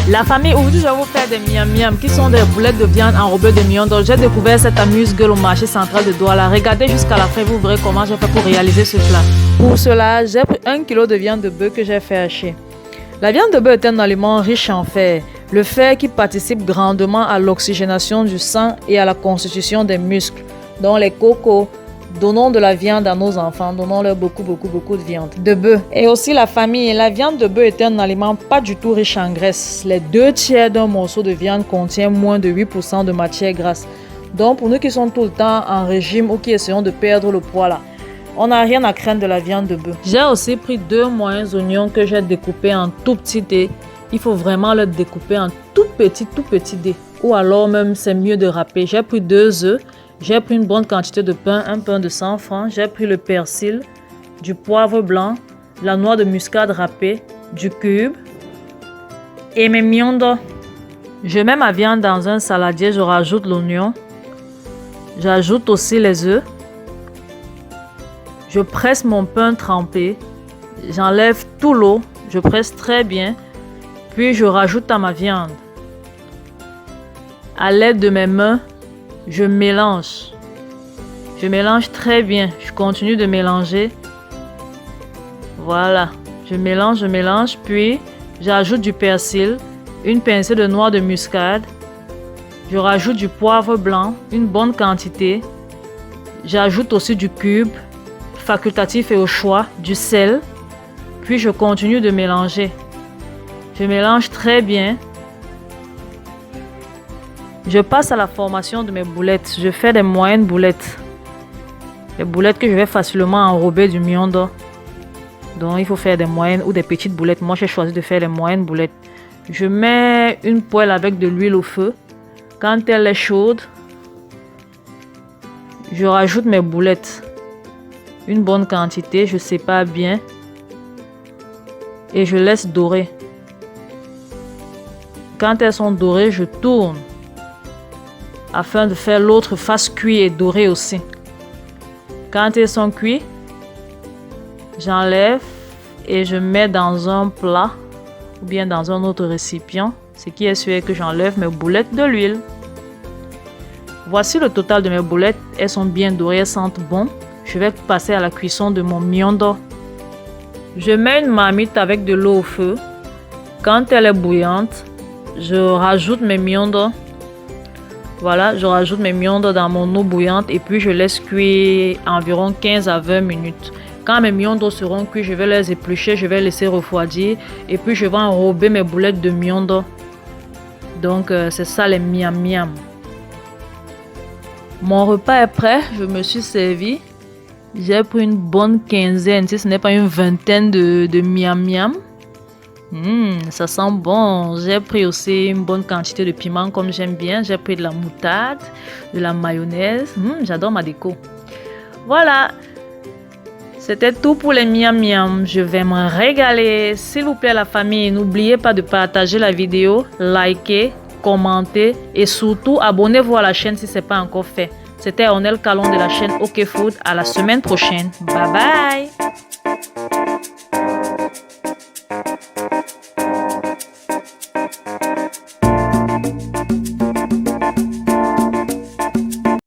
La famille, aujourd'hui je vais vous faire des miam miam qui sont des boulettes de viande enrobées de miondo. J'ai découvert cette amuse-gueule au marché central de Douala. Regardez jusqu'à la fin, vous verrez comment j'ai fait pour réaliser ce plat. Pour cela, j'ai pris 1 kg de viande de bœuf que j'ai fait hacher. La viande de bœuf est un aliment riche en fer. Le fer qui participe grandement à l'oxygénation du sang et à la constitution des muscles, dont les cocos. Donnons de la viande à nos enfants, donnons-leur beaucoup de viande. De bœuf. Et aussi la famille. La viande de bœuf est un aliment pas du tout riche en graisse. Les 2/3 d'un morceau de viande contient moins de 8% de matière grasse. Donc pour nous qui sommes tout le temps en régime ou qui essayons de perdre le poids là, on n'a rien à craindre de la viande de bœuf. J'ai aussi pris 2 moyens oignons que j'ai découpés en tout petits dés. Il faut vraiment le découper en tout petit dés. Ou alors même c'est mieux de râper. J'ai pris 2 œufs. J'ai pris une bonne quantité de pain, un pain de 100 francs. J'ai pris le persil, du poivre blanc, la noix de muscade râpée, du cube et mes miondo. Je mets ma viande dans un saladier, je rajoute l'oignon. J'ajoute aussi les œufs. Je presse mon pain trempé. J'enlève tout l'eau. Je presse très bien. Puis je rajoute à ma viande. À l'aide de mes mains, je mélange. Je mélange très bien. Je continue de mélanger. Voilà. Je mélange. Puis, j'ajoute du persil, une pincée de noix de muscade. Je rajoute du poivre blanc, une bonne quantité. J'ajoute aussi du cube, facultatif et au choix, du sel. Puis, je continue de mélanger. Je mélange très bien. Je passe à la formation de mes boulettes. Je fais des moyennes boulettes. Les boulettes que je vais facilement enrober du miondo. Donc il faut faire des moyennes ou des petites boulettes. Moi j'ai choisi de faire les moyennes boulettes. Je mets une poêle avec de l'huile au feu. Quand elle est chaude, je rajoute mes boulettes. Une bonne quantité, je sépare bien. Et je laisse dorer. Quand elles sont dorées, je tourne. Afin de faire l'autre face cuite et dorée aussi. Quand elles sont cuites, j'enlève et je mets dans un plat ou bien dans un autre récipient. Ce qui est sûr que j'enlève mes boulettes de l'huile. Voici le total de mes boulettes. Elles sont bien dorées, elles sentent bon. Je vais passer à la cuisson de mon miondo. Je mets une marmite avec de l'eau au feu. Quand elle est bouillante, je rajoute mes miondos. Voilà, je rajoute mes miondo dans mon eau bouillante et puis je laisse cuire environ 15 à 20 minutes. Quand mes miondo seront cuits, je vais les éplucher, je vais laisser refroidir et puis je vais enrober mes boulettes de miondo. Donc c'est ça les miam miam. Mon repas est prêt, je me suis servi. J'ai pris une bonne quinzaine, si ce n'est pas une vingtaine de miam miam. Ça sent bon. J'ai pris aussi une bonne quantité de piment comme j'aime bien. J'ai pris de la moutarde, de la mayonnaise. J'adore ma déco. Voilà. C'était tout pour les miam miam. Je vais me régaler. S'il vous plaît la famille, n'oubliez pas de partager la vidéo, liker, commenter et surtout abonnez-vous à la chaîne si ce n'est pas encore fait. C'était Ornel Kalon de la chaîne OK Food. À la semaine prochaine. Bye bye.